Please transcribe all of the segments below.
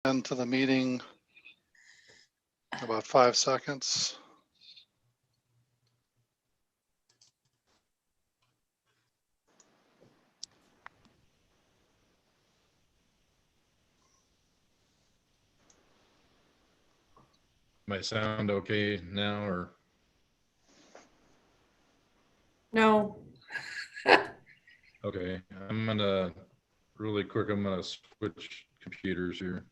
into the meeting about 5 seconds. Might sound okay now, or No. okay. I'm gonna really quick. I'm gonna switch computers here.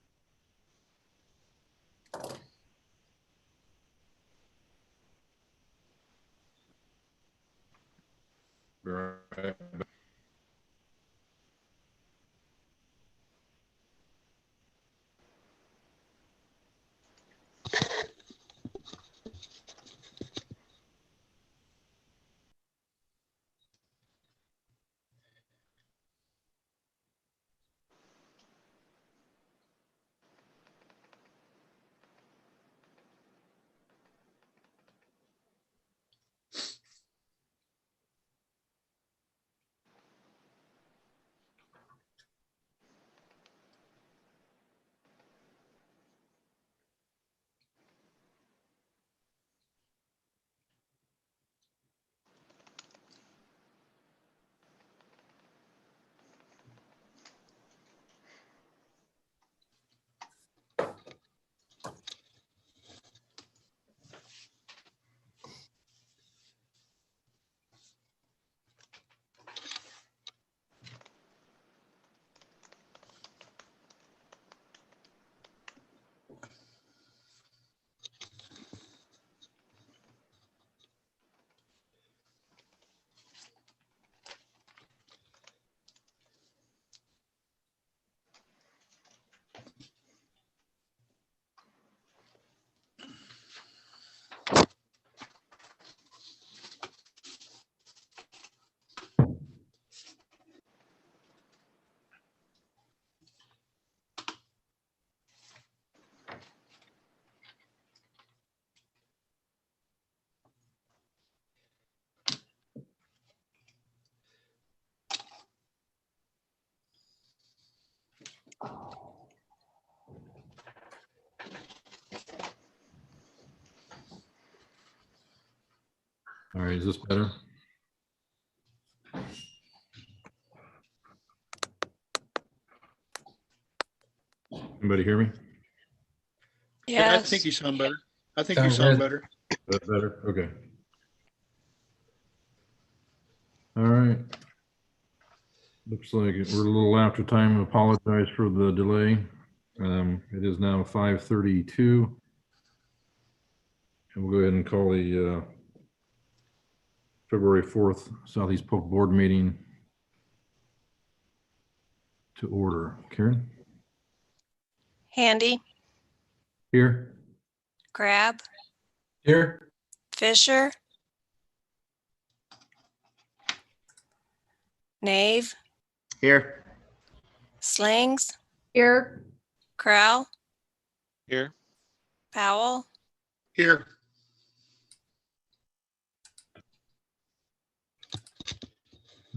Be right back. All right, is this better? Anybody hear me? Yeah, I Yes. think you sound better. I think you sound better. That better? Okay. All right. Looks like we're a little after time. Apologize for the delay. It is now 5:32. And we'll go ahead and call the February 4th Southeast Polk Board meeting to order. Karen? Handy, Here? Grab, Here. Fisher, Nave, Here. Slings, Here. Crowell, Here. Powell, Here.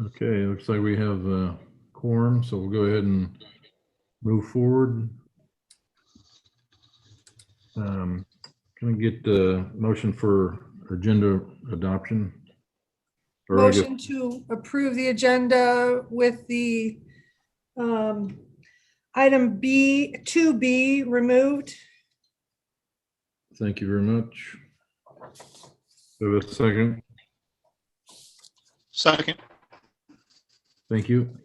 Okay, looks like we have a quorum, so we'll go ahead and move forward. Can I get the motion for agenda adoption? Or I guess- Motion to approve the agenda with the item B, 2B removed. Thank you very much. Do we have a second? Second. Thank you.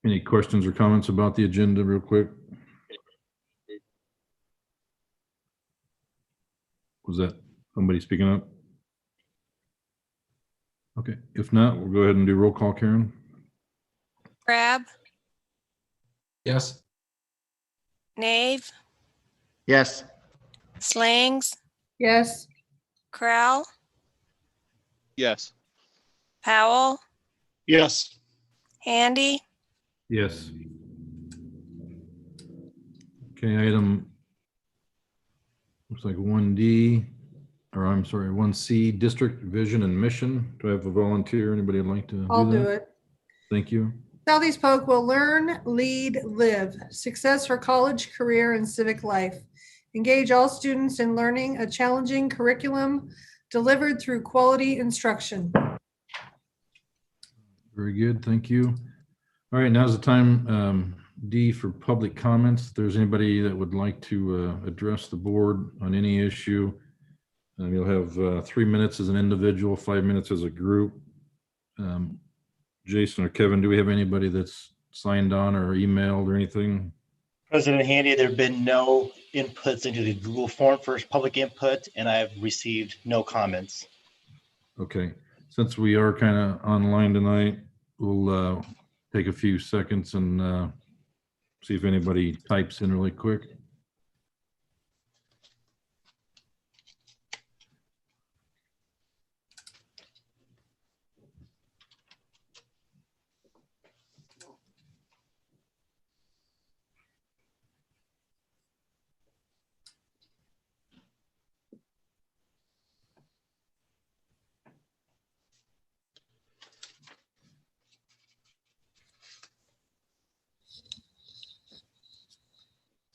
Any questions or comments about the agenda real quick? Was that somebody speaking up? Okay, if not, we'll go ahead and do roll call, Karen. Grab, Yes. Nave, Yes. Slings, Yes. Crowell, Yes. Powell, Yes. Handy, Yes. Okay, item looks like 1D, or I'm sorry, 1C, district vision and mission. Do I have a volunteer? Anybody would like to I'll do do that? it. Thank you. Southeast Polk will learn, lead, live. Success for college, career, and civic life. Engage all students in learning a challenging curriculum delivered through quality instruction. Very good. Thank you. All right, now's the time, D, for public comments. If there's anybody that would like to address the board on any issue, you'll have 3 minutes as an individual, 5 minutes as a group. Jason or Kevin, do we have anybody that's signed on or emailed or anything? President Handy, there have been no inputs into the Google form for public input, and I've received no comments. Okay, since we are kind of online tonight, we'll take a few seconds and see if anybody types in really quick.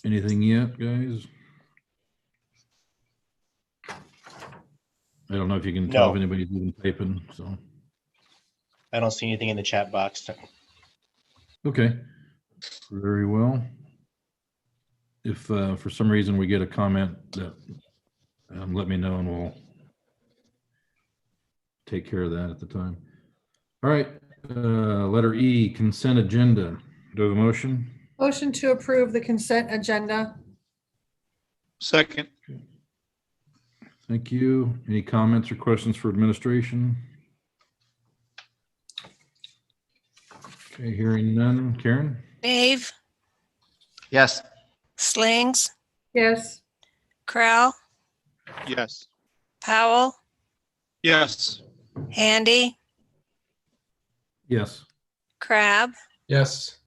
Anything yet, guys? I don't know if you can tell No. if anybody's even typing, so. I don't see anything in the chat box. Okay, very well. If for some reason we get a comment, that let me know and we'll take care of that at the time. All right, letter E, consent agenda. Do I have a motion? Motion to approve the consent agenda. Second. Thank you. Any comments or questions for administration? Okay, hearing none. Karen? Dave, Yes. Slings, Yes. Crowell, Yes. Powell, Yes. Handy, Yes. Crab, Yes.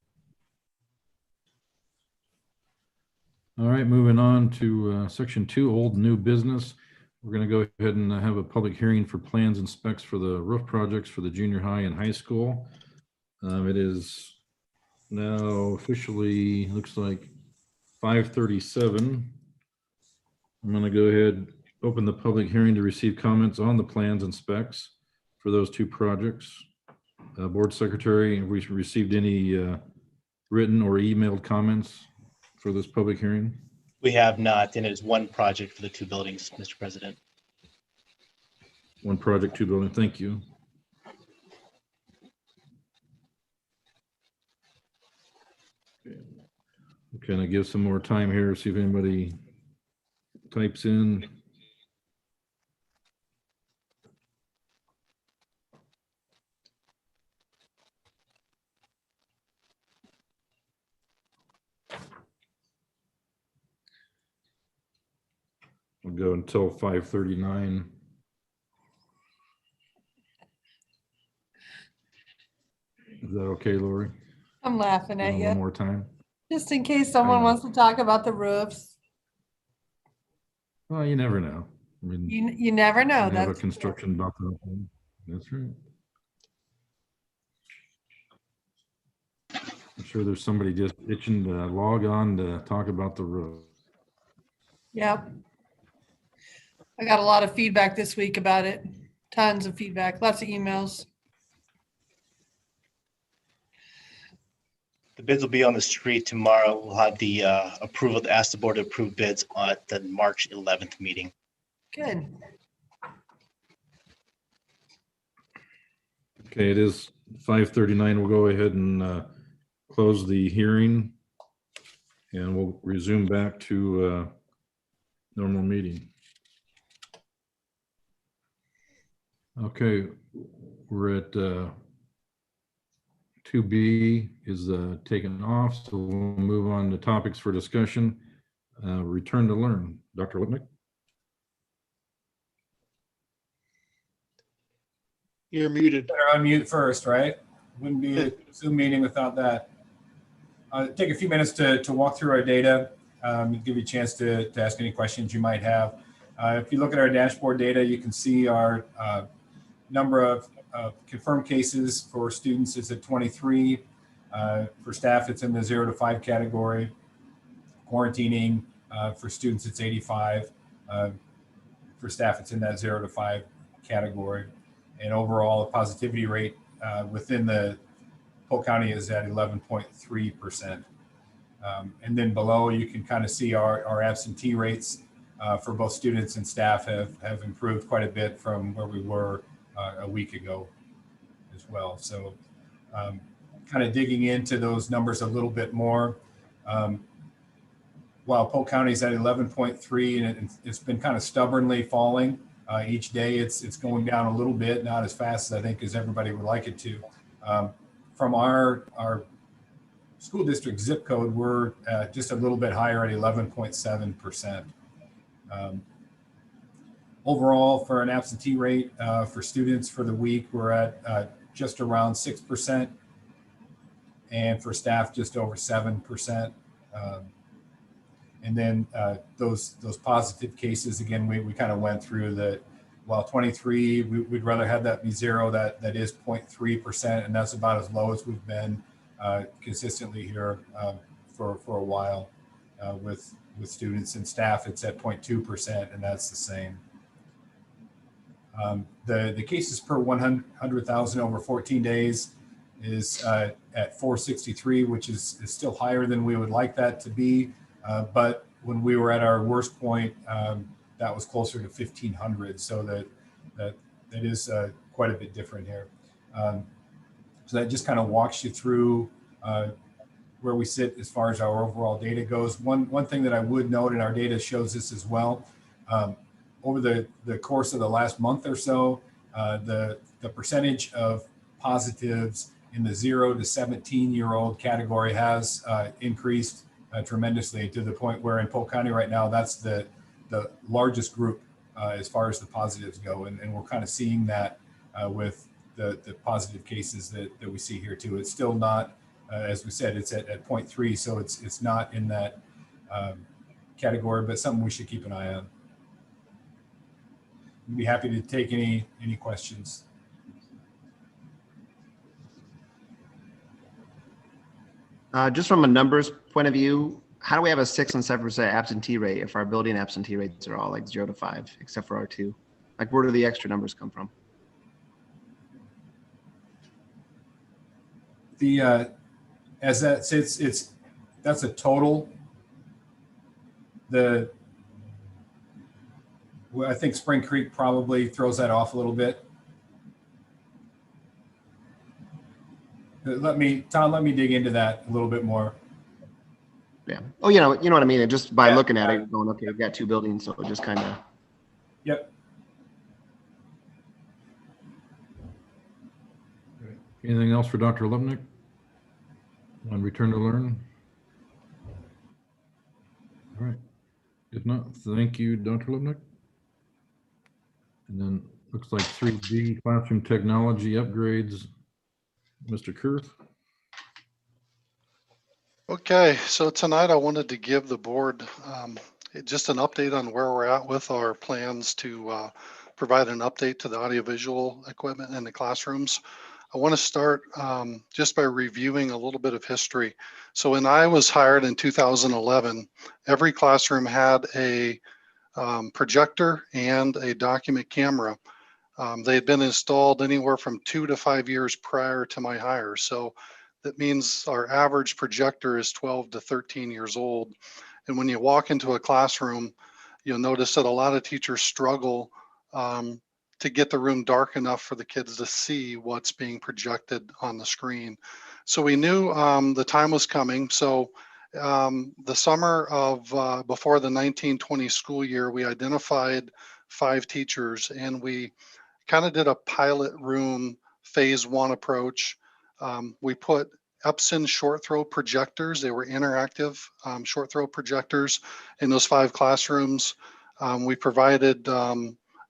All right, moving on to section 2, old new business. We're going to go ahead and have a public hearing for plans and specs for the roof projects for the junior high and high school. It is now officially, looks like 5:37. I'm going to go ahead, open the public hearing to receive comments on the plans and specs for those two projects. Board Secretary, have we received any written or emailed comments for this public hearing? We have not, and it is one project for the two buildings, Mr. President. One project, two building. Thank you. Okay, and I give some more time here, see if anybody types in. We'll go until 5:39. Is that okay, Lori? I'm laughing at One you, more time? just in case someone know. wants to talk about the roofs. Well, you never know. I mean, You never know. we have a That's construction about to open. That's right. I'm sure there's somebody just itching to log on to talk about the roof. Yep. I got a lot of feedback this week about it. Tons of feedback, lots of emails. The bids will be on the street tomorrow. We'll have the approval to ask the board to approve bids at the March 11th meeting. Good. Okay, it is 5:39. We'll go ahead and close the hearing and we'll resume back to normal meeting. Okay, we're at 2B is taken off, so we'll move on to topics for discussion. Return to learn. Dr. Lipnick? You're muted. Better unmute first, right? Wouldn't be a Zoom meeting without that. Take a few minutes to walk through our data, give you a chance to ask any questions you might have. If you look at our dashboard data, you can see our number of confirmed cases for students is at 23. For staff, it's in the 0 to 5 category. Quarantining for students, it's 85. For staff, it's in that 0 to 5 category. And overall, the positivity rate within the Polk County is at 11.3%. And then below, you can kind of see our absentee rates for both students and staff have improved quite a bit from where we were a week ago as well. So kind of digging into those numbers a little bit more. While Polk County is at 11.3 and it's been kind of stubbornly falling each day, it's going down a little bit, not as fast as I think as everybody would like it to. From our school district zip code, we're just a little bit higher at 11.7%. Overall, for an absentee rate for students for the week, we're at just around 6%, and for staff, just over 7%. And then those positive cases, again, we kind of went through that. While 23, we'd rather have that be 0. That is 0.3%, and that's about as low as we've been consistently here for a while. With students and staff, it's at 0.2%, and that's the same. The cases per 100,000 over 14 days is at 463, which is still higher than we would like that to be. But when we were at our worst point, that was closer to 1,500. So that is quite a bit different here. So that just kind of walks you through where we sit as far as our overall data goes. One thing that I would note, and our data shows this as well, over the course of the last month or so, the percentage of positives in the 0 to 17-year-old category has increased tremendously, to the point where in Polk County right now, that's the largest group as far as the positives go. And we're kind of seeing that with the positive cases that we see here too. It's still not, as we said, it's at 0.3, so it's not in that category, but something we should keep an eye on. I'd be happy to take any questions. Just from a numbers point of view, how do we have a 6 and 7% absentee rate if our building absentee rates are all like 0 to 5, except for R2? Like, where do the extra numbers come from? As that sits, that's a total. I think Spring Creek probably throws that off a little bit. Let me dig into that a little bit more. Yeah. Oh, you know what I mean? And just by Yeah. looking at it, going, okay, we've got 2 buildings, so it just kind of. Yep. Anything else for Dr. Lubnick on return to learn? All right. If not, thank you, Dr. Lubnick. And then looks like 3D classroom technology upgrades. Mr. Kurth. Okay, so tonight I wanted to give the board just an update on where we're at with our plans to provide an update to the audiovisual equipment in the classrooms. I want to start just by reviewing a little bit of history. So when I was hired in 2011, every classroom had a projector and a document camera. They had been installed anywhere from 2 to 5 years prior to my hire. So that means our average projector is 12 to 13 years old. And when you walk into a classroom, you'll notice that a lot of teachers struggle to get the room dark enough for the kids to see what's being projected on the screen. So we knew the time was coming. So the summer of before the 1920 school year, we identified 5 teachers, and we kind of did a pilot room phase 1 approach. We put Epson short throw projectors. They were interactive short throw projectors in those 5 classrooms. We provided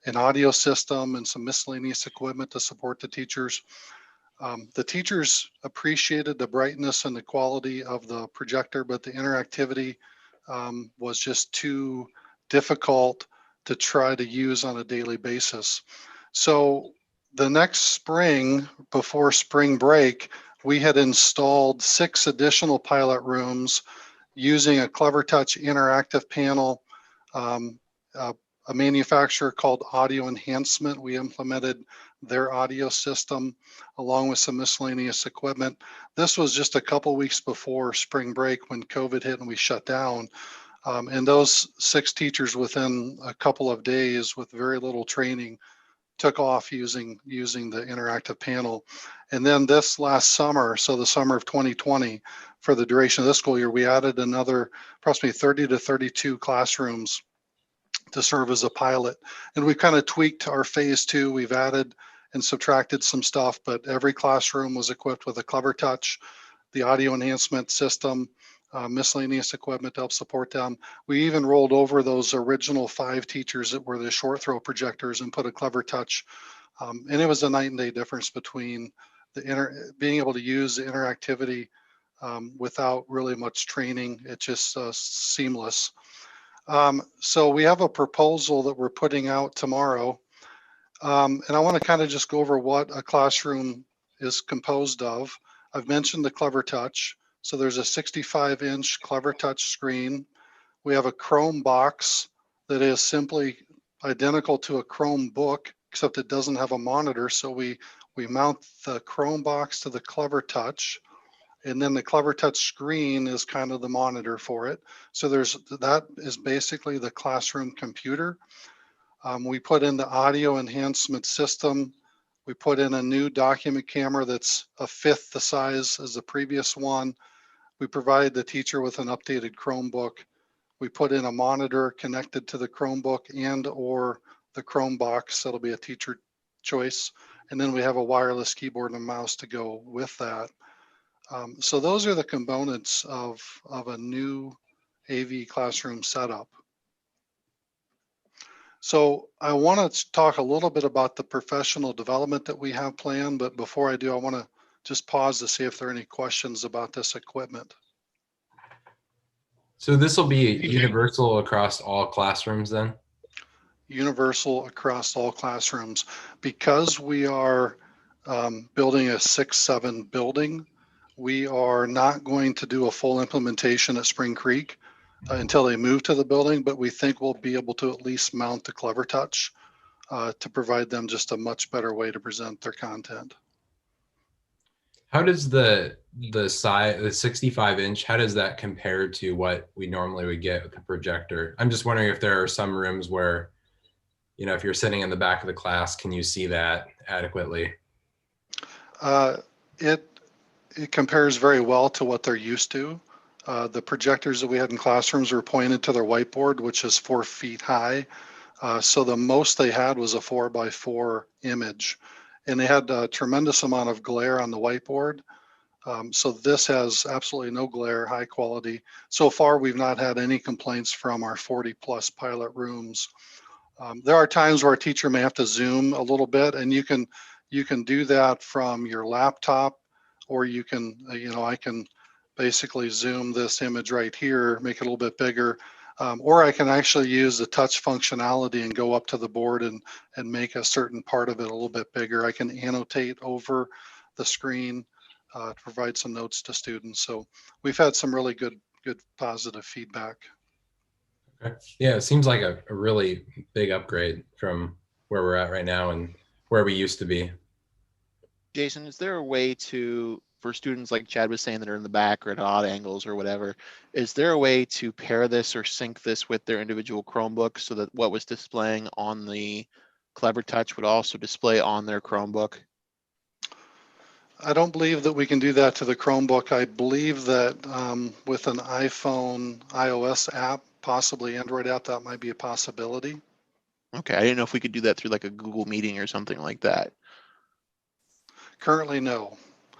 an audio system and some miscellaneous equipment to support the teachers. The teachers appreciated the brightness and the quality of the projector, but the interactivity was just too difficult to try to use on a daily basis. So the next spring, before spring break, we had installed 6 additional pilot rooms using a CleverTouch interactive panel, a manufacturer called Audio Enhancement. We implemented their audio system along with some miscellaneous equipment. This was just a couple weeks before spring break when COVID hit and we shut down. And those 6 teachers within a couple of days with very little training took off using the interactive panel. And then this last summer, so the summer of 2020, for the duration of this school year, we added another approximately 30 to 32 classrooms to serve as a pilot. And we kind of tweaked our phase 2. We've added and subtracted some stuff, but every classroom was equipped with a CleverTouch, the audio enhancement system, miscellaneous equipment to help support them. We even rolled over those original 5 teachers that were the short throw projectors and put a CleverTouch. And it was a night and day difference between being able to use the interactivity without really much training. It's just seamless. So we have a proposal that we're putting out tomorrow. And I want to kind of just go over what a classroom is composed of. I've mentioned the CleverTouch. So there's a 65-inch CleverTouch screen. We have a Chrome box that is simply identical to a Chromebook, except it doesn't have a monitor. So we mount the Chrome box to the CleverTouch, and then the CleverTouch screen is kind of the monitor for it. So that is basically the classroom computer. We put in the audio enhancement system. We put in a new document camera that's a 1/5 the size as the previous one. We provide the teacher with an updated Chromebook. We put in a monitor connected to the Chromebook and or the Chrome box. That'll be a teacher choice. And then we have a wireless keyboard and mouse to go with that. So those are the components of a new AV classroom setup. So I want to talk a little bit about the professional development that we have planned, but before I do, I want to just pause to see if there are any questions about this equipment. So this will be universal across all classrooms then? Universal across all classrooms. Because we are building a 6-7 building, we are not going to do a full implementation at Spring Creek until they move to the building, but we think we'll be able to at least mount the CleverTouch to provide them just a much better way to present their content. How does the size, the 65-inch, how does that compare to what we normally would get with a projector? I'm just wondering if there are some rooms where, you know, if you're sitting in the back of the class, can you see that adequately? It compares very well to what they're used to. The projectors that we had in classrooms were pointed to their whiteboard, which is 4 feet high. So the most they had was a 4x4 image. And they had a tremendous amount of glare on the whiteboard. So this has absolutely no glare, high quality. So far, we've not had any complaints from our 40+ pilot rooms. There are times where a teacher may have to zoom a little bit, and you can do that from your laptop, or you can, I can basically zoom this image right here, make it a little bit bigger. Or I can actually use the touch functionality and go up to the board and make a certain part of it a little bit bigger. I can annotate over the screen to provide some notes to students. So we've had some really good positive feedback. Okay. Yeah, it seems like a really big upgrade from where we're at right now and where we used to be. Jason, is there a way to, for students like Chad was saying that are in the back or at odd angles or whatever, is there a way to pair this or sync this with their individual Chromebook so that what was displaying on the CleverTouch would also display on their Chromebook? I don't believe that we can do that to the Chromebook. I believe that with an iPhone iOS app, possibly Android app, that might be a possibility. Okay, I didn't know if we could do that through like a Google Meeting or something like that. Currently, no.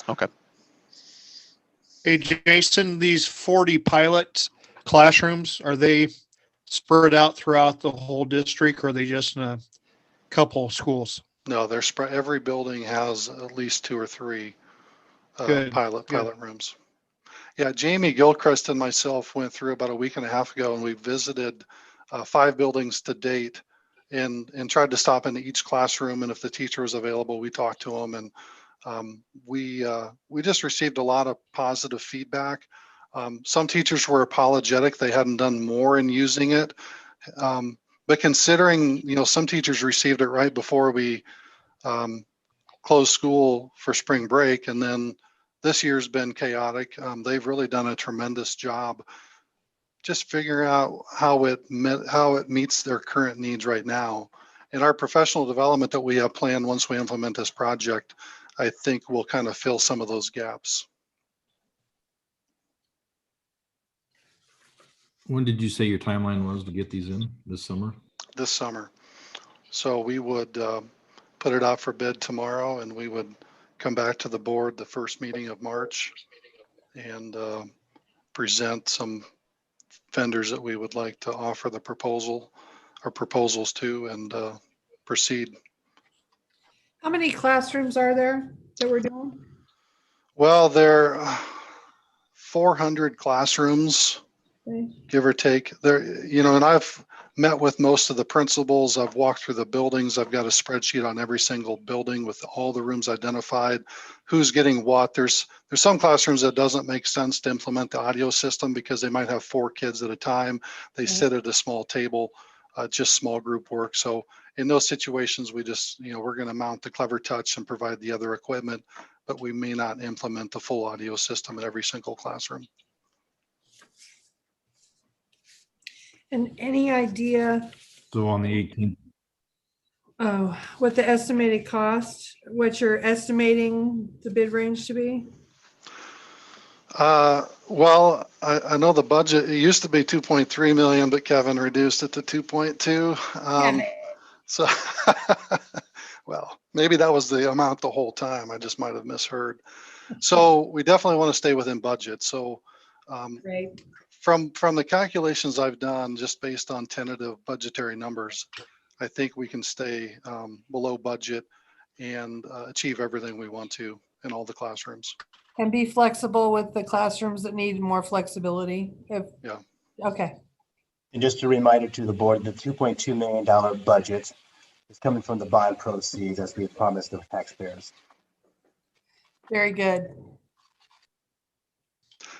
Okay. Hey, Jason, these 40 pilot classrooms, are they spread out throughout the whole district, or are they just in a couple of schools? No, they're spread. Every building has at least 2 or 3 pilot rooms. Yeah, Jamie Gilchrist and myself went through about a week and a half ago, and we visited 5 buildings to date. and tried to stop into each classroom. And if the teacher was available, we talked to them. And we just received a lot of positive feedback. Some teachers were apologetic. They hadn't done more in using it. But considering, some teachers received it right before we closed school for spring break, and then this year's been chaotic. They've really done a tremendous job just figuring out how it meets their current needs right now. And our professional development that we have planned once we implement this project, I think will kind of fill some of those gaps. When did you say your timeline was to get these in this summer? This summer. So we would put it out for bid tomorrow, and we would come back to the board the first meeting of March and present some vendors that we would like to offer the proposal or proposals to, and proceed. How many classrooms are there that we're doing? Well, there are 400 classrooms, Okay. give or take. There, and I've met with most of the principals. I've walked through the buildings. I've got a spreadsheet on every single building with all the rooms identified, who's getting what. There's some classrooms that doesn't make sense to implement the audio system because they might have 4 kids at a time. They sit at a small table, just small group work. So in those situations, we just, we're going to mount the Clever Touch and provide the other equipment, but we may not implement the full audio system in every single classroom. And any idea So on the 18th, what the estimated cost, what you're estimating the bid range to be? Well, I know the budget, it used to be 2.3 million, but Kevin reduced it to 2.2. So, well, maybe that was the amount the whole time. I just might have misheard. So we definitely want to stay within budget. So Right. from the calculations I've done, just based on tentative budgetary numbers, I think we can stay below budget and achieve everything we want to in all the classrooms. And be flexible with the classrooms that need more flexibility. Yeah. Okay. And just a reminder to the board, the $2.2 million budget is coming from the bond proceeds as we promised the taxpayers. Very good.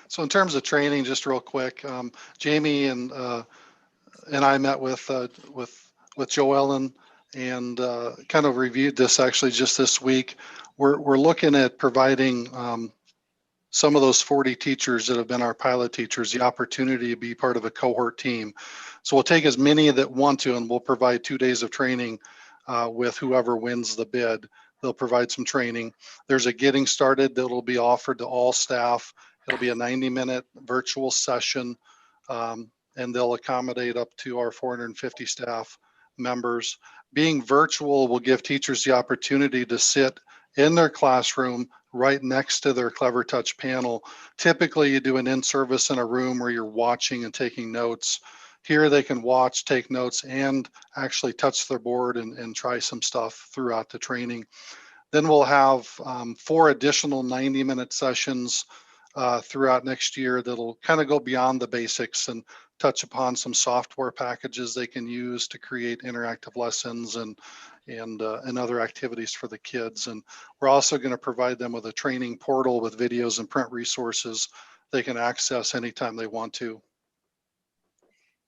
So in terms of training, just real quick, Jamie and I met with Joe Ellen and kind of reviewed this actually just this week. We're looking at providing some of those 40 teachers that have been our pilot teachers the opportunity to be part of a cohort team. So we'll take as many that want to, and we'll provide 2 days of training with whoever wins the bid. They'll provide some training. There's a getting started that will be offered to all staff. It'll be a 90-minute virtual session, and they'll accommodate up to our 450 staff members. Being virtual will give teachers the opportunity to sit in their classroom right next to their Clever Touch panel. Typically, you do an in-service in a room where you're watching and taking notes. Here they can watch, take notes, and actually touch their board and try some stuff throughout the training. Then we'll have 4 additional 90-minute sessions throughout next year that'll kind of go beyond the basics and touch upon some software packages they can use to create interactive lessons and other activities for the kids. And we're also going to provide them with a training portal with videos and print resources they can access anytime they want to.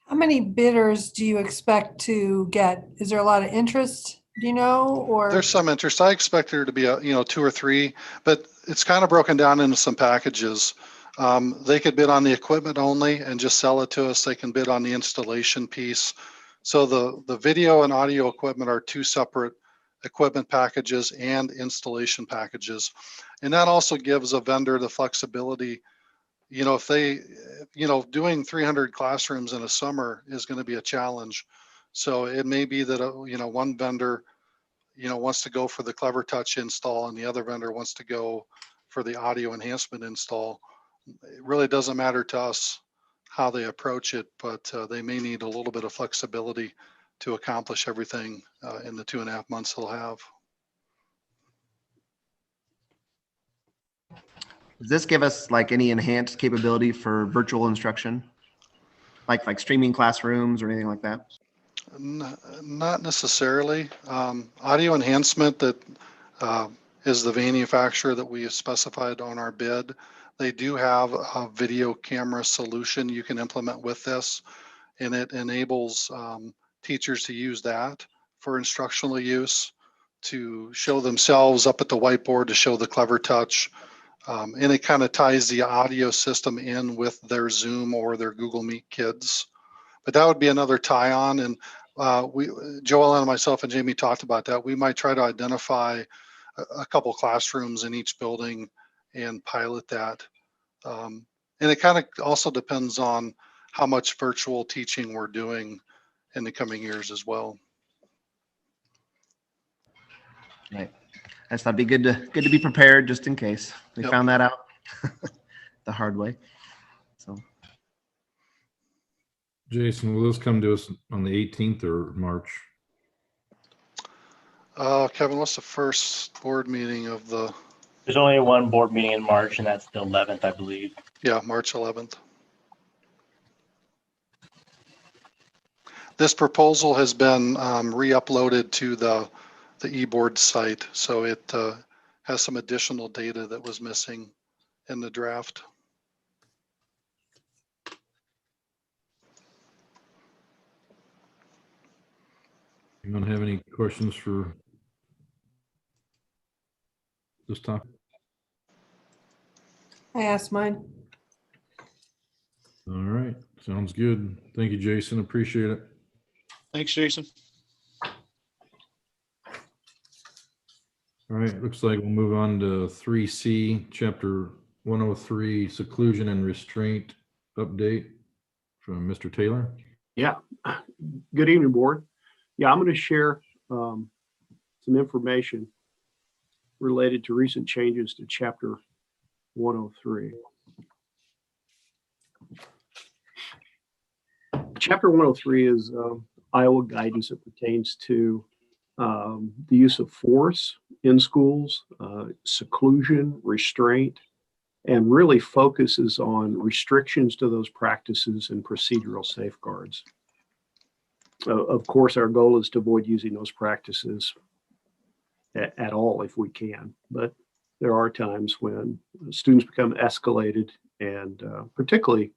How many bidders do you expect to get? Is there a lot of interest? Do you know, or? There's some interest. I expect there to be 2 or 3, but it's kind of broken down into some packages. They could bid on the equipment only and just sell it to us. They can bid on the installation piece. So the video and audio equipment are 2 separate equipment packages and installation packages. And that also gives a vendor the flexibility. If they, doing 300 classrooms in a summer is going to be a challenge. So it may be that, one vendor, wants to go for the Clever Touch install and the other vendor wants to go for the audio enhancement install. It really doesn't matter to us how they approach it, but they may need a little bit of flexibility to accomplish everything in the 2.5 months they'll have. Does this give us like any enhanced capability for virtual instruction? Like streaming classrooms or anything like that? Not necessarily. Audio enhancement that is the manufacturer that we have specified on our bid. They do have a video camera solution you can implement with this, and it enables teachers to use that for instructional use, to show themselves up at the whiteboard, to show the clever touch. And it kind of ties the audio system in with their Zoom or their Google Meet kids. But that would be another tie-on. And Joel and myself and Jamie talked about that. We might try to identify a couple classrooms in each building and pilot that. And it kind of also depends on how much virtual teaching we're doing in the coming years as well. Right. I just thought it'd be good to be prepared just in case we Yep. found that out the hard way. So Jason, will this come to us on the 18th or March? Kevin, what's the first board meeting of the? There's only one board meeting in March, and that's the 11th, I believe. Yeah, March 11th. This proposal has been re-uploaded to the eBoard site, so it has some additional data that was missing in the draft. Anyone have any questions for this topic? I asked mine. All right, sounds good. Thank you, Jason. Appreciate it. Thanks, Jason. All right, looks like we'll move on to 3C, Chapter 103, Seclusion and Restraint Update from Mr. Taylor. Yeah. Good evening, board. Yeah, I'm going to share some information related to recent changes to Chapter 103. Chapter 103 is Iowa guidance that pertains to the use of force in schools, seclusion, restraint, and really focuses on restrictions to those practices and procedural safeguards. Of course, our goal is to avoid using those practices at all if we can, but there are times when students become escalated, and particularly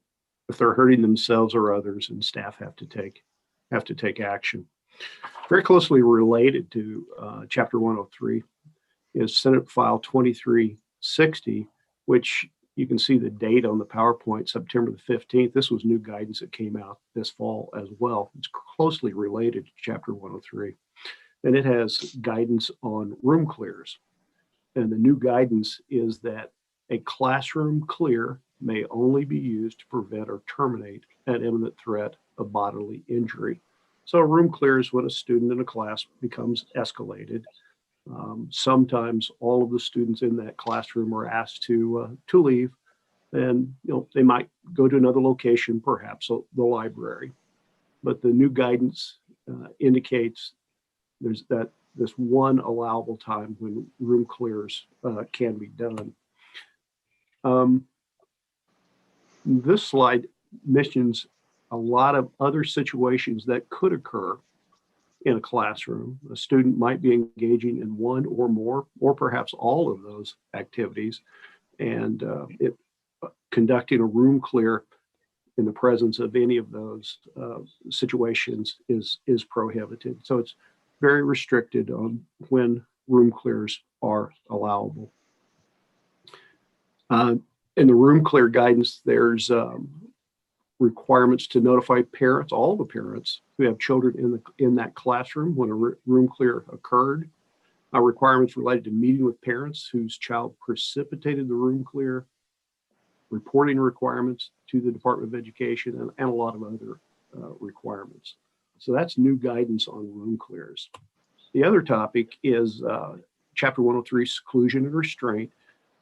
if they're hurting themselves or others, and staff have to take action. Very closely related to Chapter 103 is Senate File 2360, which you can see the date on the PowerPoint, September the 15th. This was new guidance that came out this fall as well. It's closely related to Chapter 103. And it has guidance on room clears. And the new guidance is that a classroom clear may only be used to prevent or terminate an imminent threat of bodily injury. So a room clear is when a student in a class becomes escalated. Sometimes all of the students in that classroom are asked to leave, and they might go to another location, perhaps the library. But the new guidance indicates there's this one allowable time when room clears can be done. This slide mentions a lot of other situations that could occur in a classroom. A student might be engaging in one or more, or perhaps all of those activities, and conducting a room clear in the presence of any of those situations is prohibited. So it's very restricted on when room clears are allowable. In the room clear guidance, there's requirements to notify parents, all the parents who have children in that classroom when a room clear occurred. Requirements related to meeting with parents whose child precipitated the room clear, reporting requirements to the Department of Education, and a lot of other requirements. So that's new guidance on room clears. The other topic is Chapter 103, Seclusion and Restraint.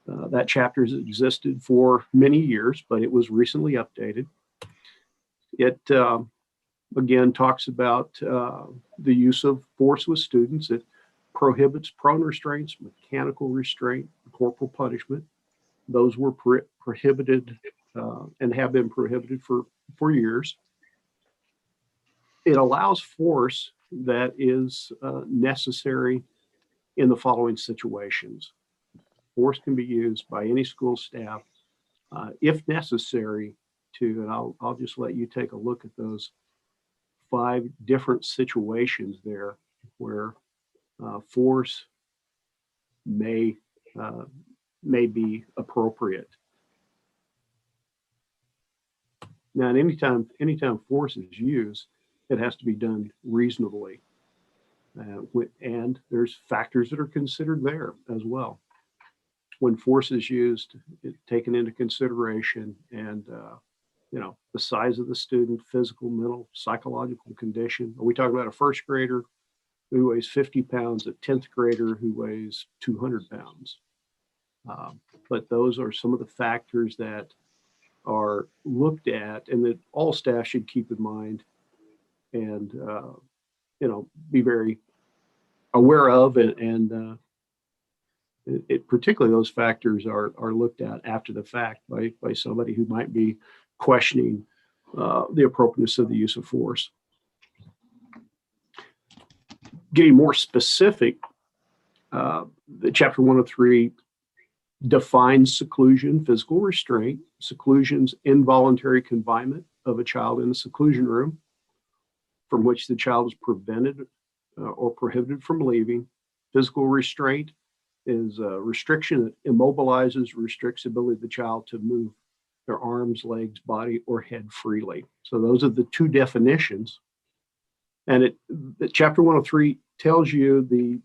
That chapter has existed for many years, but it was recently updated. It again talks about the use of force with students. It prohibits prone restraints, mechanical restraint, corporal punishment. Those were prohibited and have been prohibited for years. it allows force that is necessary in the following situations. Force can be used by any school staff if necessary to, and I'll just let you take a look at those 5 different situations there where force may be appropriate. Now, anytime force is used, it has to be done reasonably. And there's factors that are considered there as well. When force is used, it's taken into consideration, and the size of the student, physical, mental, psychological condition. Are we talking about a first grader who weighs 50 pounds, a 10th grader who weighs 200 pounds? But those are some of the factors that are looked at and that all staff should keep in mind and be very aware of, and particularly those factors are looked at after the fact by somebody who might be questioning the appropriateness of the use of force. Getting more specific, the Chapter 103 defines seclusion, physical restraint. Seclusion's involuntary confinement of a child in a seclusion room from which the child is prevented or prohibited from leaving. Physical restraint is a restriction that immobilizes, restricts the ability of the child to move their arms, legs, body, or head freely. So those are the 2 definitions. And the Chapter 103 tells you the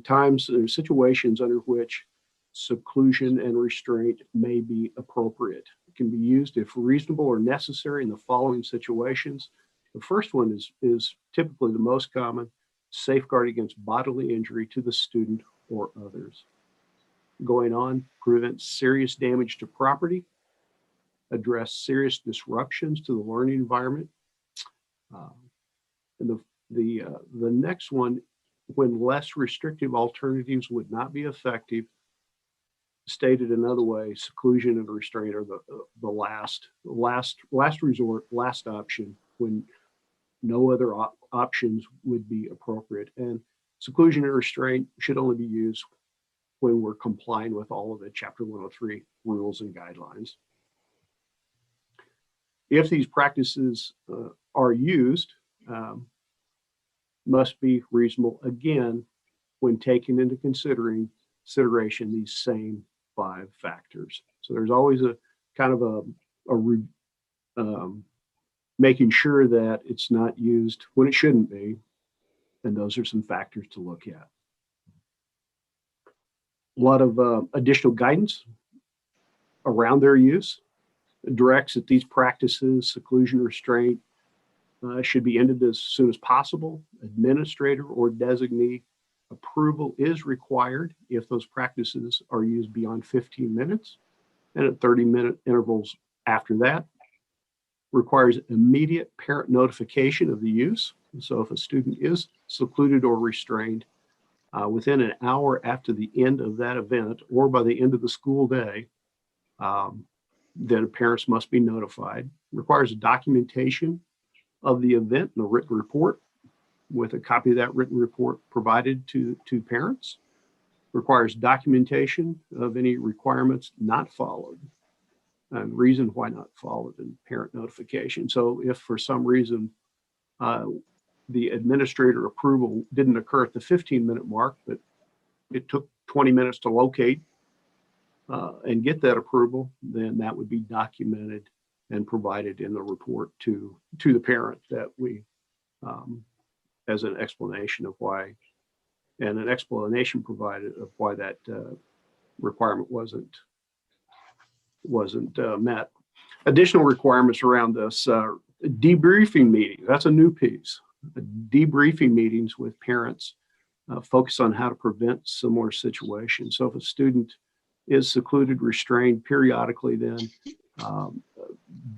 times or situations under which seclusion and restraint may be appropriate. It can be used if reasonable or necessary in the following situations. The first one is typically the most common: safeguard against bodily injury to the student or others. Going on, prevent serious damage to property, address serious disruptions to the learning environment. And the next one, when less restrictive alternatives would not be effective. Stated another way, seclusion and restraint are the last resort, last option when no other options would be appropriate. And seclusion and restraint should only be used when we're complying with all of the Chapter 103 rules and guidelines. If these practices are used, must be reasonable, again, when taking into consideration these same 5 factors. So there's always a kind of making sure that it's not used when it shouldn't be. And those are some factors to look at. A lot of additional guidance around their use. It directs that these practices, seclusion, restraint, should be ended as soon as possible. Administrator or designee approval is required if those practices are used beyond 15 minutes and at 30-minute intervals after that. Requires immediate parent notification of the use. So if a student is secluded or restrained within an hour after the end of that event or by the end of the school day, then parents must be notified. Requires documentation of the event and a written report with a copy of that written report provided to parents. Requires documentation of any requirements not followed and reason why not followed and parent notification. So if for some reason the administrator approval didn't occur at the 15-minute mark, but it took 20 minutes to locate and get that approval, then that would be documented and provided in the report to the parent that we, as an explanation of why, and an explanation provided of why that requirement wasn't met. Additional requirements around this, debriefing meeting, that's a new piece. Debriefing meetings with parents focus on how to prevent similar situations. So if a student is secluded, restrained periodically, then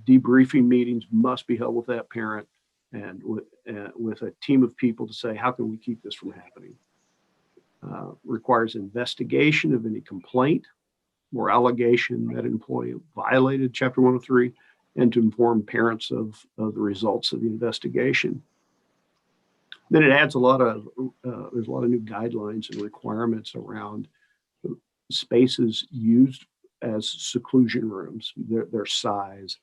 debriefing meetings must be held with that parent and with a team of people to say, how can we keep this from happening? Requires investigation of any complaint or allegation that an employee violated Chapter 103 and to inform parents of the results of the investigation. Then it adds a lot of, there's a lot of new guidelines and requirements around spaces used as seclusion rooms, their size,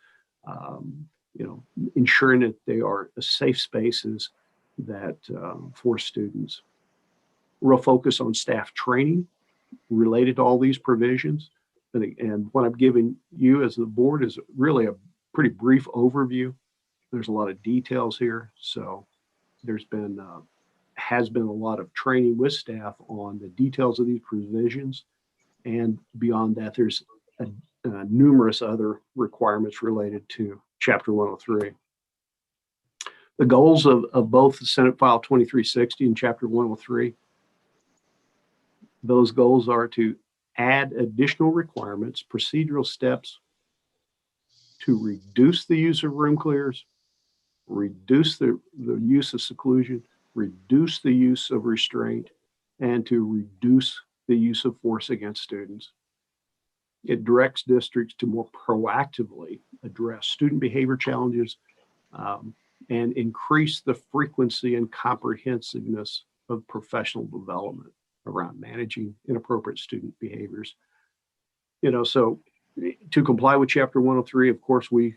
ensuring that they are safe spaces that for students. Real focus on staff training related to all these provisions. And what I'm giving you as the board is really a pretty brief overview. There's a lot of details here. So there's been, has been a lot of training with staff on the details of these provisions. And beyond that, there's numerous other requirements related to Chapter 103. The goals of both the Senate File 2360 and Chapter 103, those goals are to add additional requirements, procedural steps to reduce the use of room clears, reduce the use of seclusion, reduce the use of restraint, and to reduce the use of force against students. It directs districts to more proactively address student behavior challenges and increase the frequency and comprehensiveness of professional development around managing inappropriate student behaviors. So to comply with Chapter 103, of course, we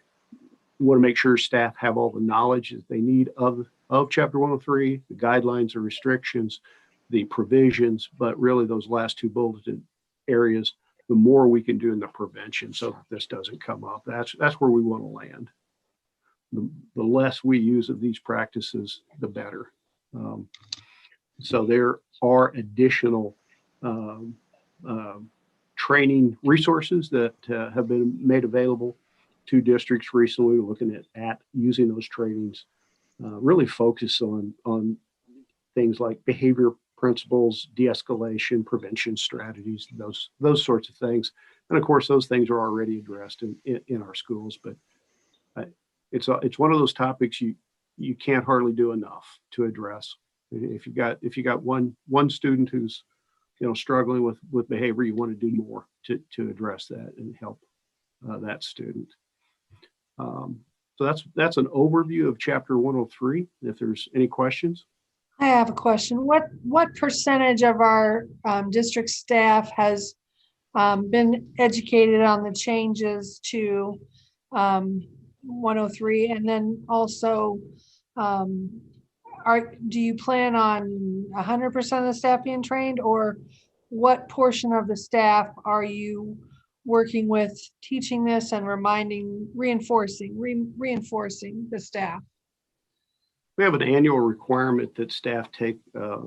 want to make sure staff have all the knowledge that they need of Chapter 103, the guidelines and restrictions, the provisions, but really those last two bulleted areas, the more we can do in the prevention so that this doesn't come up. That's where we want to land. The less we use of these practices, the better. So there are additional training resources that have been made available to districts recently. We're looking at using those trainings, really focus on things like behavior principles, de-escalation, prevention strategies, those sorts of things. And of course, those things are already addressed in our schools, but it's one of those topics you can't hardly do enough to address. If you got one student who's struggling with behavior, you want to do more to address that and help that student. So that's an overview of Chapter 103. If there's any questions. I have a question. What percentage of our district staff has been educated on the changes to 103? And then also, do you plan on 100% of the staff being trained, or what portion of the staff are you working with teaching this and reinforcing the staff? We have an annual requirement that staff take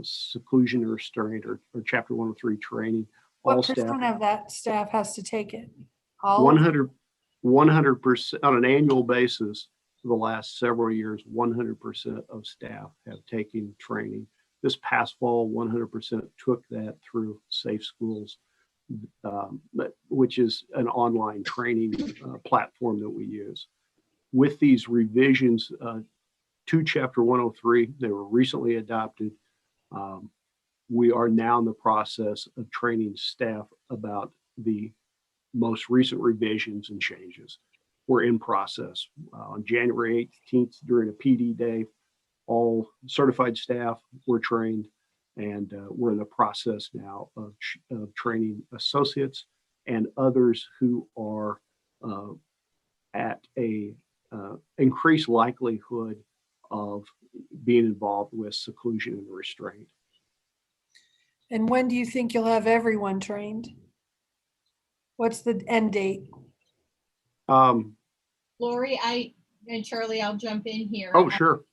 seclusion or restraint or Chapter 103 training. What All percent staff, of that staff has to take it? All 100% on an annual basis for the last several years, 100% of staff have taken training. This past fall, 100% took that through Safe Schools, which is an online training platform that we use. With these revisions to Chapter 103, they were recently adopted. We are now in the process of training staff about the most recent revisions and changes. We're in process. On January 18th, during a PD day, all certified staff were trained, and we're in the process now of training associates and others who are at a increased likelihood of being involved with seclusion and restraint. And when do you think you'll have everyone trained? What's the end date? Lori, and Charlie, I'll jump in here. Oh, sure.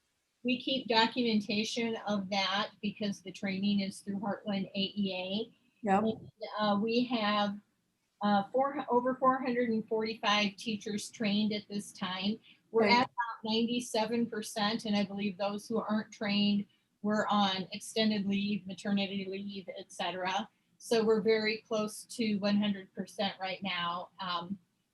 We keep documentation of that because the training is through Heartland AEA. Yep. And, we have over 445 teachers trained at this time. We're Right. at about 97%, and I believe those who aren't trained were on extended leave, maternity leave, etc. So we're very close to 100% right now.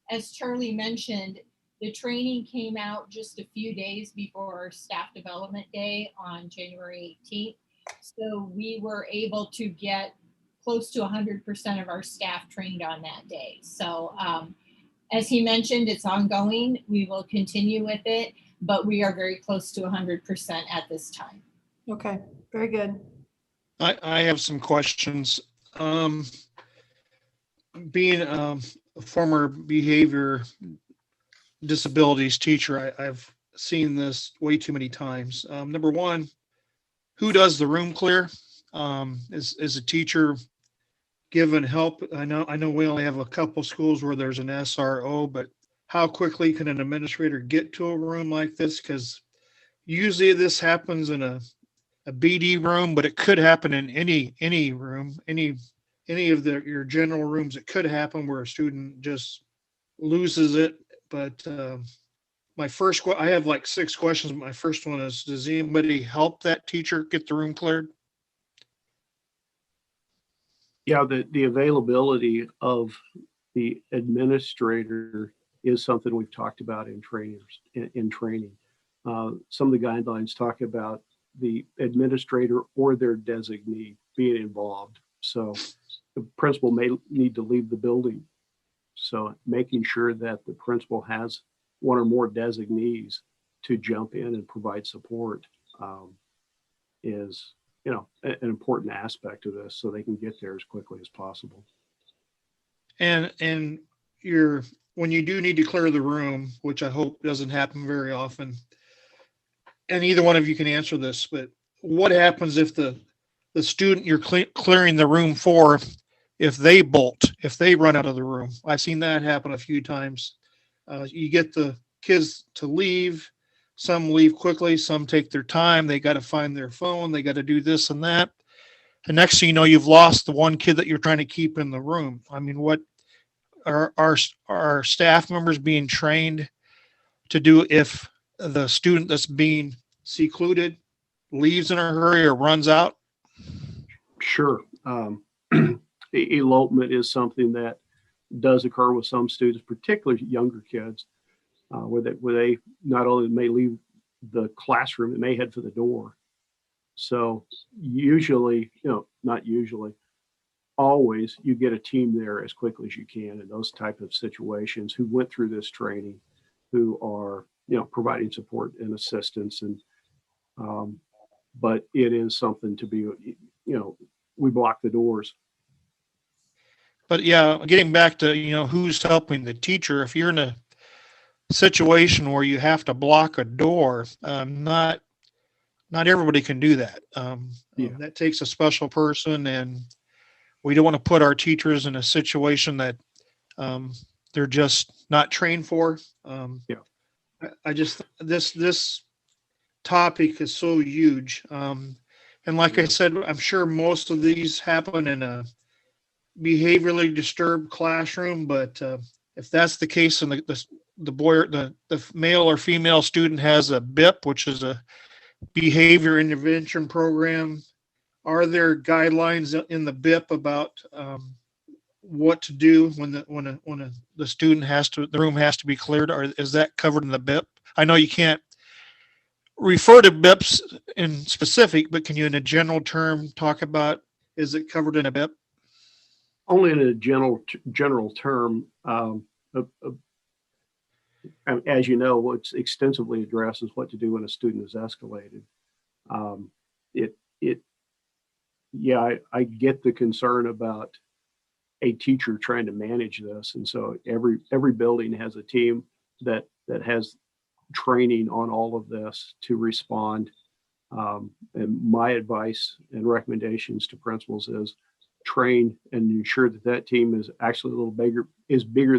As Charlie mentioned, the training came out just a few days before our staff development day on January 18th. So we were able to get close to 100% of our staff trained on that day. So as he mentioned, it's ongoing. We will continue with it, but we are very close to 100% at this time. Okay, very good. I have some questions. Being a former behavior disabilities teacher, I've seen this way too many times. Number one, who does the room clear? Is a teacher given help? I know we only have a couple schools where there's an SRO, but how quickly can an administrator get to a room like this? Because usually this happens in a BD room, but it could happen in any room, any of your general rooms. It could happen where a student just loses it. But I have like 6 questions. My first one is, does anybody help that teacher get the room cleared? Yeah, the availability of the administrator is something we've talked about in training. Some of the guidelines talk about the administrator or their designee being involved. So the principal may need to leave the building. So making sure that the principal has one or more designees to jump in and provide support is, an important aspect of this, so they can get there as quickly as possible. And when you do need to clear the room, which I hope doesn't happen very often, and either one of you can answer this, but what happens if the student you're clearing the room for, if they bolt, if they run out of the room? I've seen that happen a few times. You get the kids to leave. Some leave quickly, some take their time. They got to find their phone. They got to do this and that. The next thing you know, you've lost the one kid that you're trying to keep in the room. I mean, what are staff members being trained to do if the student that's being secluded leaves in a hurry or runs out? Sure. Elopement is something that does occur with some students, particularly younger kids, where they not only may leave the classroom, it may head for the door. So usually, not usually, always you get a team there as quickly as you can in those type of situations who went through this training, who are, providing support and assistance. And, but it is something to be, we block the doors. But yeah, getting back to, who's helping the teacher, if you're in a situation where you have to block a door, not everybody can do that. That takes a special person, and we don't want to put our teachers in a situation that they're just not trained for. I just, this topic is so huge. And like I said, I'm sure most of these happen in a behaviorally disturbed classroom, but if that's the case and the boy or the male or female student has a BIP, which is a behavior intervention program, are there guidelines in the BIP about what to do when the student the room has to be cleared, or is that covered in the BIP? I know you can't refer to BIPs in specific, but can you in a general term talk about, is it covered in a BIP? Only in a general term. As you know, what's extensively addressed is what to do when a student is escalated. I get the concern about a teacher trying to manage this, and so every building has a team that has training on all of this to respond. And my advice and recommendations to principals is train and ensure that team is actually a little bigger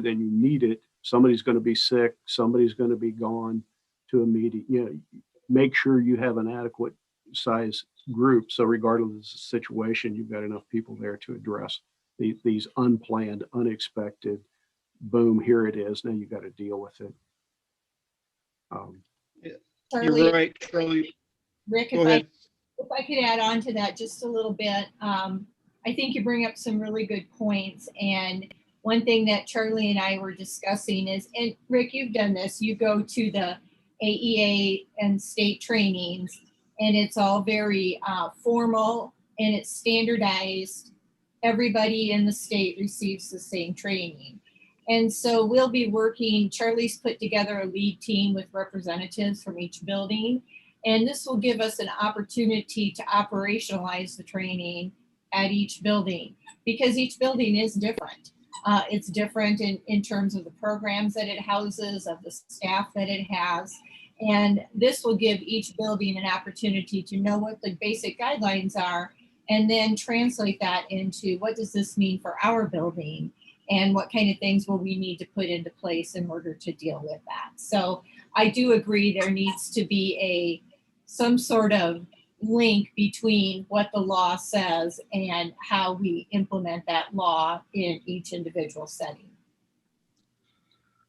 than you need it. Somebody's going to be sick, somebody's going to be gone to a meeting. Make sure you have an adequate size group, so regardless of the situation, you've got enough people there to address these unplanned, unexpected, boom, here it is, now you got to deal with it. You're right, Charlie. Rick, Go ahead. if I could add on to that just a little bit, I think you bring up some really good points. And one thing that Charlie and I were discussing is, and Rick, you've done this, you go to the AEA and state trainings, and it's all very formal and it's standardized. Everybody in the state receives the same training. And so we'll be working, Charlie's put together a lead team with representatives from each building. And this will give us an opportunity to operationalize the training at each building, because each building is different. It's different in terms of the programs that it houses, of the staff that it has. And this will give each building an opportunity to know what the basic guidelines are, and then translate that into what does this mean for our building, and what kind of things will we need to put into place in order to deal with that. So I do agree there needs to be some sort of link between what the law says and how we implement that law in each individual setting.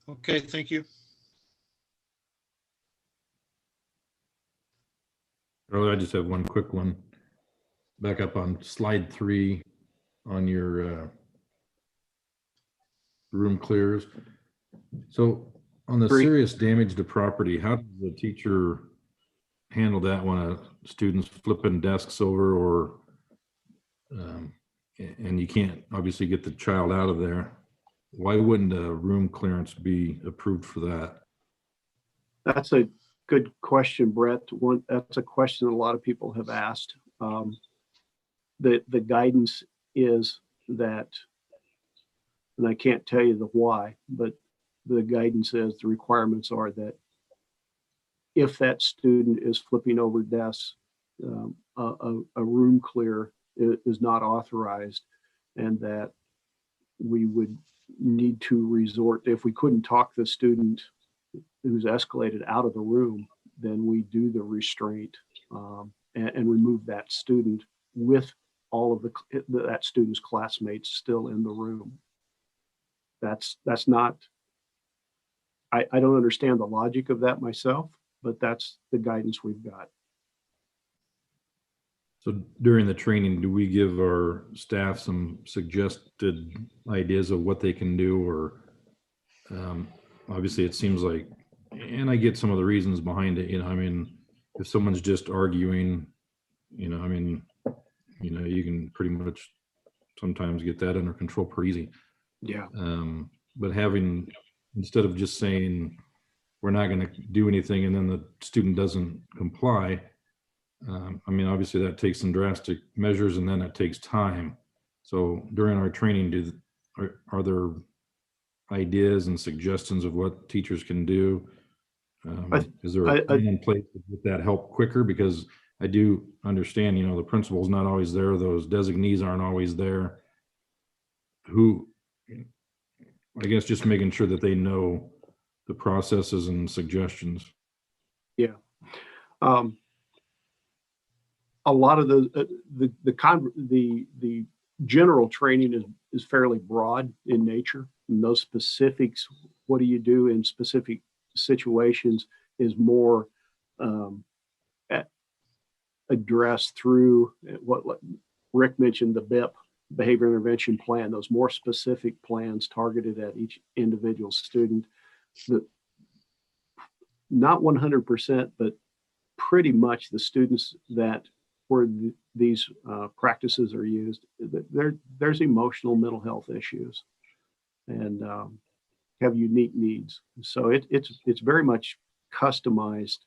Okay, thank you. Earlier, I just have one quick one. Back up on slide 3 on your room clears. So on the 3. serious damage to property, how does the teacher handle that when a student's flipping desks over, or and you can't obviously get the child out of there? Why wouldn't a room clearance be approved for that? That's a good question, Brett. That's a question that a lot of people have asked. The guidance is that, and I can't tell you the why, but the guidance is, the requirements are that if that student is flipping over desks, a room clear is not authorized, and that we would need to resort, if we couldn't talk the student who's escalated out of the room, then we do the restraint and remove that student with all of that student's classmates still in the room. That's not, I don't understand the logic of that myself, but that's the guidance we've got. So during the training, do we give our staff some suggested ideas of what they can do? Or obviously it seems like, and I get some of the reasons behind it, I mean, if someone's just arguing, I mean, you can pretty much sometimes get that under control pretty easy. Yeah. But instead of just saying, we're not going to do anything, and then the student doesn't comply, I mean, obviously that takes some drastic measures, and then it takes time. So during our training, are there ideas and suggestions of what teachers can do? Is there a plan in place to get that help quicker? Because I do understand, the principal's not always there. Those designees aren't always there. I guess just making sure that they know the processes and suggestions. Yeah. A lot of the general training is fairly broad in nature, and those specifics, what do you do in specific situations, is more addressed through what Rick mentioned, the BIP, behavior intervention plan, those more specific plans targeted at each individual student. Not 100%, but pretty much the students that where these practices are used, there's emotional mental health issues and have unique needs. So it's very much customized,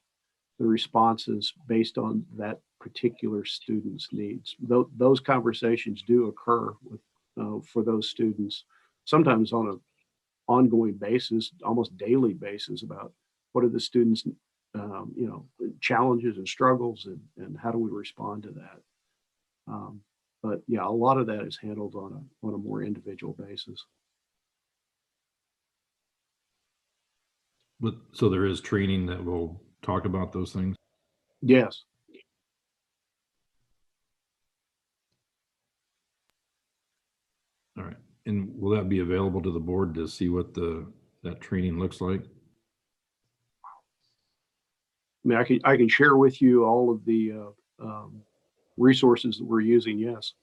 the responses based on that particular student's needs. Those conversations do occur for those students, sometimes on an ongoing basis, almost daily basis, about what are the students' challenges and struggles, and how do we respond to that. But yeah, a lot of that is handled on a more individual basis. But so there is training that will talk about those things? Yes. All right. And will that be available to the board to see what that training looks like? I mean, I can share with you all of the resources that we're using. Yes.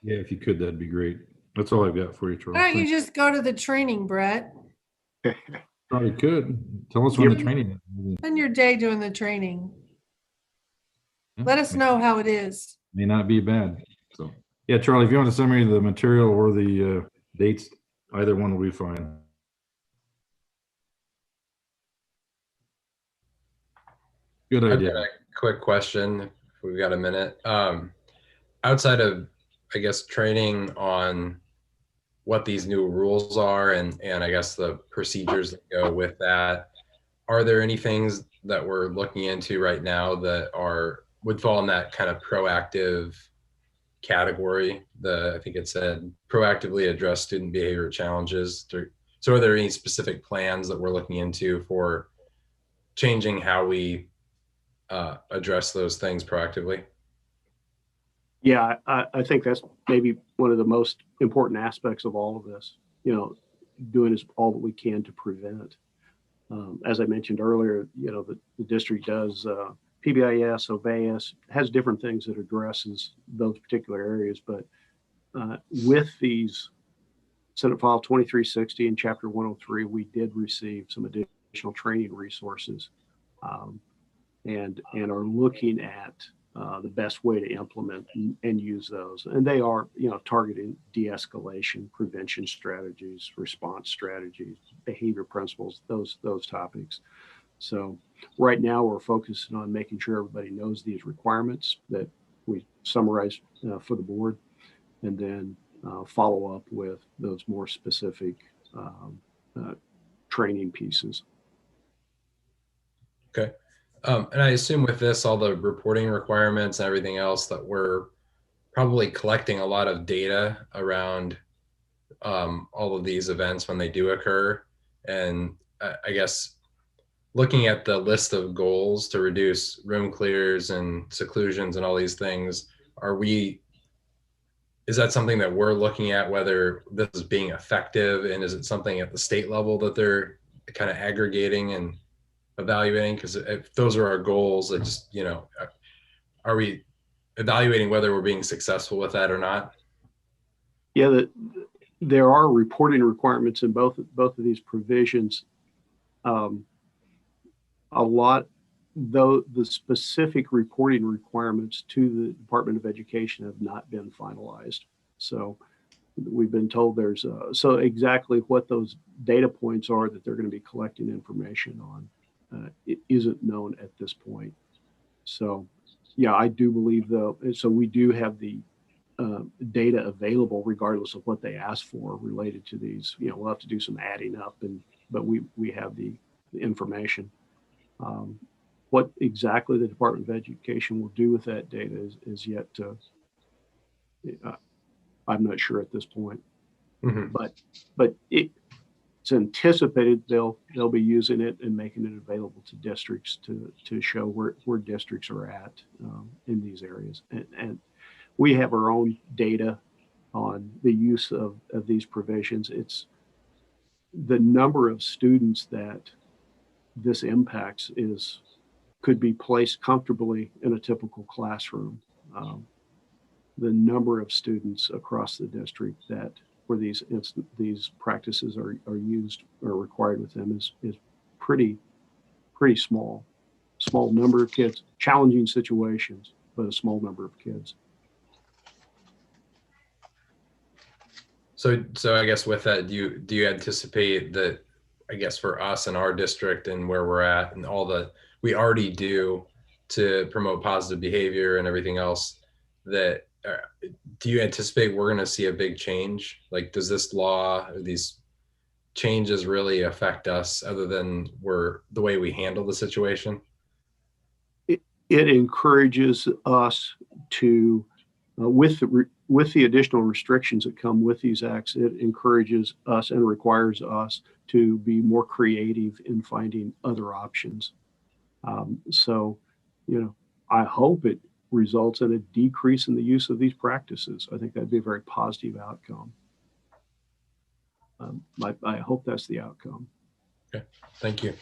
Yeah, if you could, that'd be great. That's all I've got for you, Charles. Why don't you just go to the training, Brett? Probably could. Tell us when the training is. Spend your day doing the training. Let us know how it is. May not be bad. So yeah, Charlie, if you want to send me the material or the dates, either one will be fine. Good I've idea. got a quick question, if we've got a minute. Outside of, I guess, training on what these new rules are and I guess the procedures that go with that, are there any things that we're looking into right now that would fall in that kind of proactive category? I think it said proactively address student behavior challenges. So are there any specific plans that we're looking into for changing how we address those things proactively? Yeah, I think that's maybe one of the most important aspects of all of this, doing all that we can to prevent. As I mentioned earlier, the district does PBIS, OBEIS, has different things that addresses those particular areas. But with these Senate File 2360 and Chapter 103, we did receive some additional training resources and are looking at the best way to implement and use those. And they are, targeting de-escalation, prevention strategies, response strategies, behavior principles, those topics. So right now we're focusing on making sure everybody knows these requirements that we summarized for the board, and then follow up with those more specific training pieces. Okay. And I assume with this, all the reporting requirements and everything else, that we're probably collecting a lot of data around all of these events when they do occur. And I guess looking at the list of goals to reduce room clears and seclusions and all these things, is that something that we're looking at, whether this is being effective, and is it something at the state level that they're kind of aggregating and evaluating? Because if those are our goals, I just, are we evaluating whether we're being successful with that or not? Yeah, there are reporting requirements in both of these provisions. A lot, though, the specific reporting requirements to the Department of Education have not been finalized. So we've been told so exactly what those data points are that they're going to be collecting information on, it isn't known at this point. So yeah, I do believe though, so we do have the data available regardless of what they ask for related to these. We'll have to do some adding up, but we have the information. What exactly the Department of Education will do with that data is yet to, I'm not sure at this point. Mm-hmm. But it's anticipated they'll be using it and making it available to districts to show where districts are at in these areas. And we have our own data on the use of these provisions. It's the number of students that this impacts could be placed comfortably in a typical classroom. The number of students across the district where these practices are used or required with them is pretty small. Small number of kids, challenging situations, but a small number of kids. So I guess with that, do you anticipate that, I guess for us and our district and where we're at and all that we already do to promote positive behavior and everything else, that do you anticipate we're going to see a big change? Like, does this law or these changes really affect us other than the way we handle the situation? It encourages us to, with the additional restrictions that come with these acts, it encourages us and requires us to be more creative in finding other options. So, I hope it results in a decrease in the use of these practices. I think that'd be a very positive outcome. I hope that's the outcome. Okay, thank you.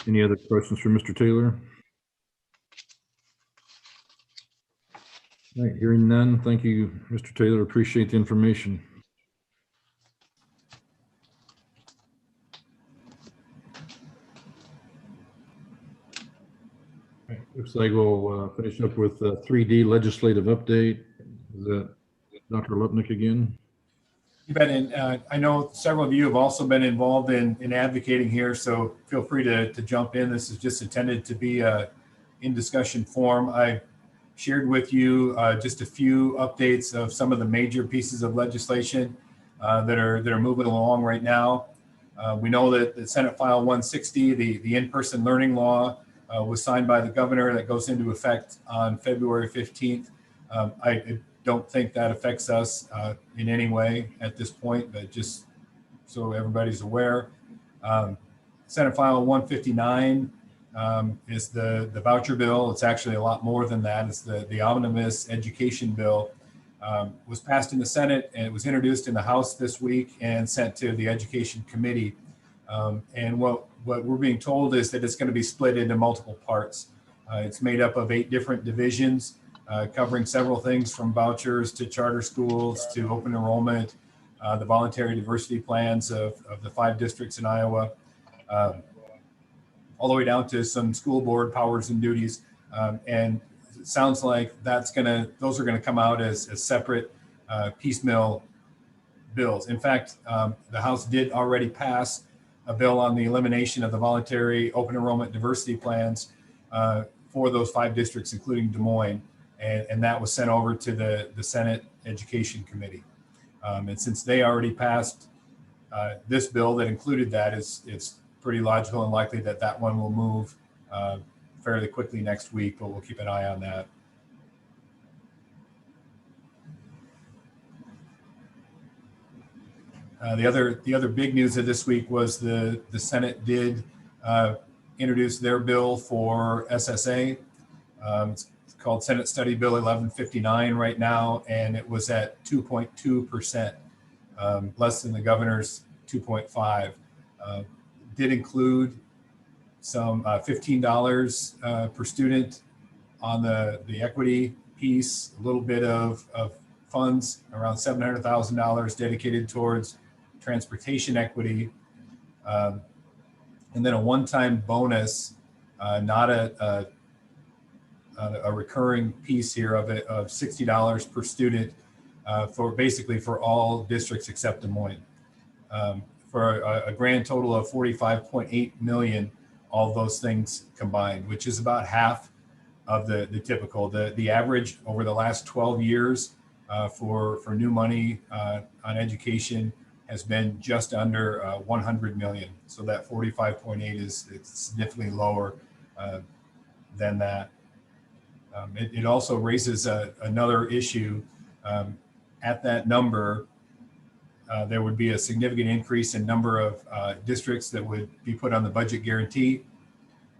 Any other questions for Mr. Taylor? All right, hearing none. Thank you, Mr. Taylor. Appreciate the information. Right, looks like we'll finish up with a 3D legislative update. Is that Dr. Lupnick again? You bet. And I know several of you have also been involved in advocating here, so feel free to jump in. This is just intended to be in discussion form. I shared with you just a few updates of some of the major pieces of legislation that are moving along right now. We know that the Senate File 160, the in-person learning law, was signed by the governor. That goes into effect on February 15th. I don't think that affects us in any way at this point, but just so everybody's aware. Senate File 159 is the voucher bill. It's actually a lot more than that. It's the omnibus education bill. Was passed in the Senate and it was introduced in the House this week and sent to the Education Committee. And what we're being told is that it's going to be split into multiple parts. It's made up of 8 different divisions, covering several things from vouchers to charter schools to open enrollment, the voluntary diversity plans of the 5 districts in Iowa, all the way down to some school board powers and duties. And it sounds like those are gonna come out as separate piecemeal bills. In fact, the House did already pass a bill on the elimination of the voluntary open enrollment diversity plans for those 5 districts, including Des Moines. And that was sent over to the Senate Education Committee. And since they already passed this bill that included that, it's pretty logical and likely that that one will move fairly quickly next week, but we'll keep an eye on that. The other big news of this week was the Senate did introduce their bill for SSA. It's called Senate Study Bill 1159 right now, and it was at 2.2%, less than the governor's 2.5. Did include some $15 per student on the equity piece, a little bit of funds, around $700,000 dedicated towards transportation equity, and then a one-time bonus, not a recurring piece here of $60 per student for basically for all districts except Des Moines, for a grand total of $45.8 million, all those things combined, which is about half of the typical. The average over the last 12 years for new money on education has been just under 100 million. So that 45.8 is significantly lower than that. It also raises another issue. At that number, there would be a significant increase in number of districts that would be put on the budget guarantee,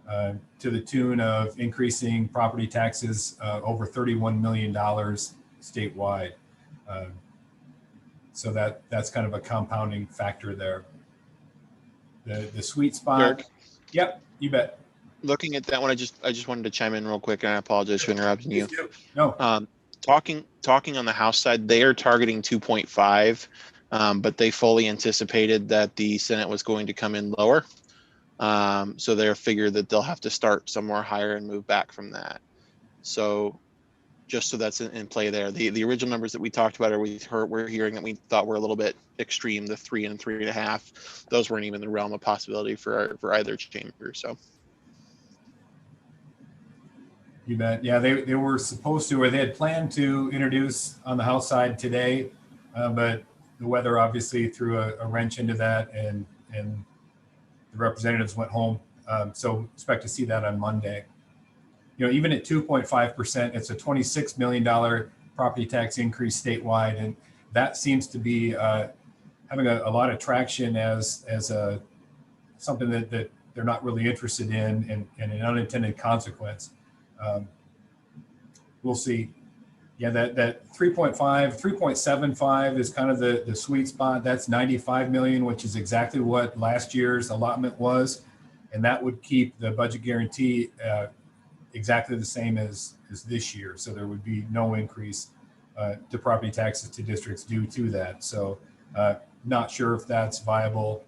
to the tune of increasing property taxes over $31 million statewide. So that's kind of a compounding factor there. The sweet spot. Dirk? Yep, you bet. Looking at that one, I just wanted to chime in real quick, and I apologize for interrupting you. No. Talking on the House side, they are targeting 2.5, but they fully anticipated that the Senate was going to come in lower. So they're figured that they'll have to start somewhere higher and move back from that. So just so that's in play there. The original numbers that we talked about, or we're hearing that we thought were a little bit extreme, the 3 and 3.5, those weren't even in the realm of possibility for either chamber. So. You bet. Yeah, they were supposed to, or they had planned to introduce on the House side today, but the weather obviously threw a wrench into that, and the representatives went home. So expect to see that on Monday. You know, even at 2.5%, it's a $26 million property tax increase statewide, and that seems to be having a lot of traction as something that they're not really interested in, and an unintended consequence. We'll see. Yeah, that 3.75 is kind of the sweet spot. That's 95 million, which is exactly what last year's allotment was, and that would keep the budget guarantee exactly the same as this year. So there would be no increase to property taxes to districts due to that. So not sure if that's viable,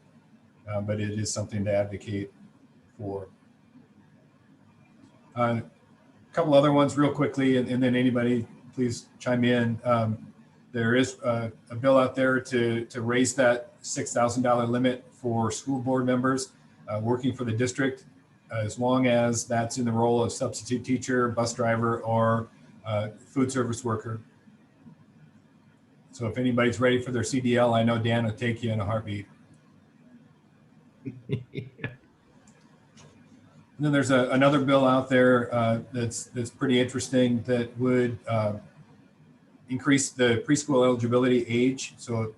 but it is something to advocate for. A couple other ones real quickly, and then anybody please chime in. There is a bill out there to raise that $6,000 limit for school board members working for the district, as long as that's in the role of substitute teacher, bus driver, or food service worker. So if anybody's ready for their CDL, I know Dan will take you in a heartbeat. And then there's another bill out there that's pretty interesting that would increase the preschool eligibility age. So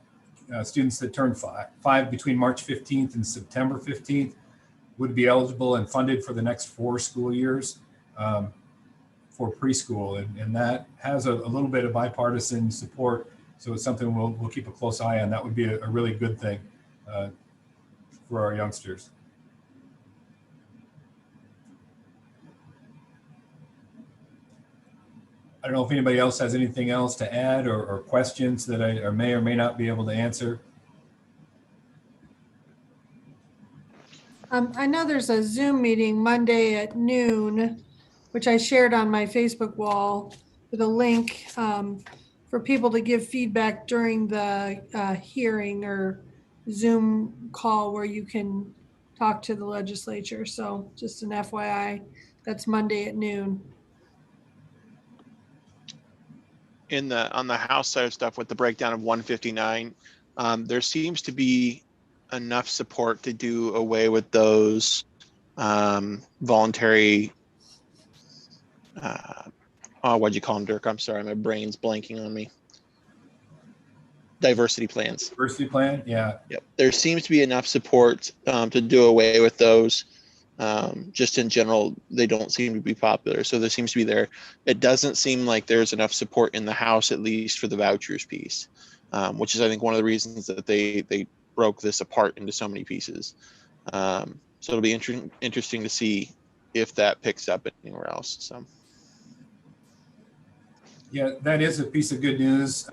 students that turn five between March 15th and September 15th would be eligible and funded for the next 4 school years for preschool. And that has a little bit of bipartisan support. So it's something we'll keep a close eye on. That would be a really good thing for our youngsters. I don't know if anybody else has anything else to add or questions that I may or may not be able to answer. I know there's a Zoom meeting Monday at noon, which I shared on my Facebook wall with a link for people to give feedback during the hearing or Zoom call where you can talk to the legislature. So just an FYI, that's Monday at noon. On the House side of stuff with the breakdown of 159, there seems to be enough support to do away with those voluntary what'd you call them, Dirk? I'm sorry, my brain's blanking on me. Diversity plans. Diversity plan, yeah. Yep. There seems to be enough support to do away with those. Just in general, they don't seem to be popular. So there seems to be there. It doesn't seem like there's enough support in the House, at least for the vouchers piece, which is, I think, one of the reasons that they broke this apart into so many pieces. So it'll be interesting to see if that picks up anywhere else. So. Yeah, that is a piece of good news,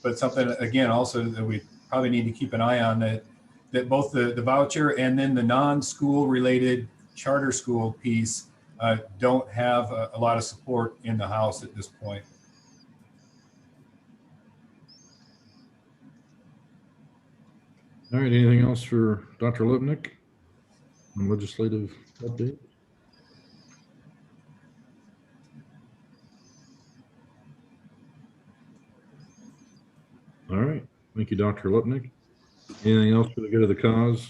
but something, again, also that we probably need to keep an eye on, that both the voucher and then the non-school related charter school piece don't have a lot of support in the House at this point. All right, anything else for Dr. Lipnick on legislative update? All right, thank you, Dr. Lipnick. Anything else for the good of the cause?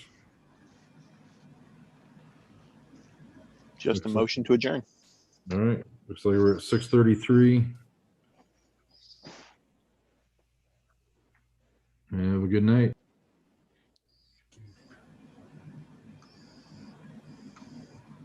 Just a motion to adjourn. All right, looks like we're at 6:33. Have a good night.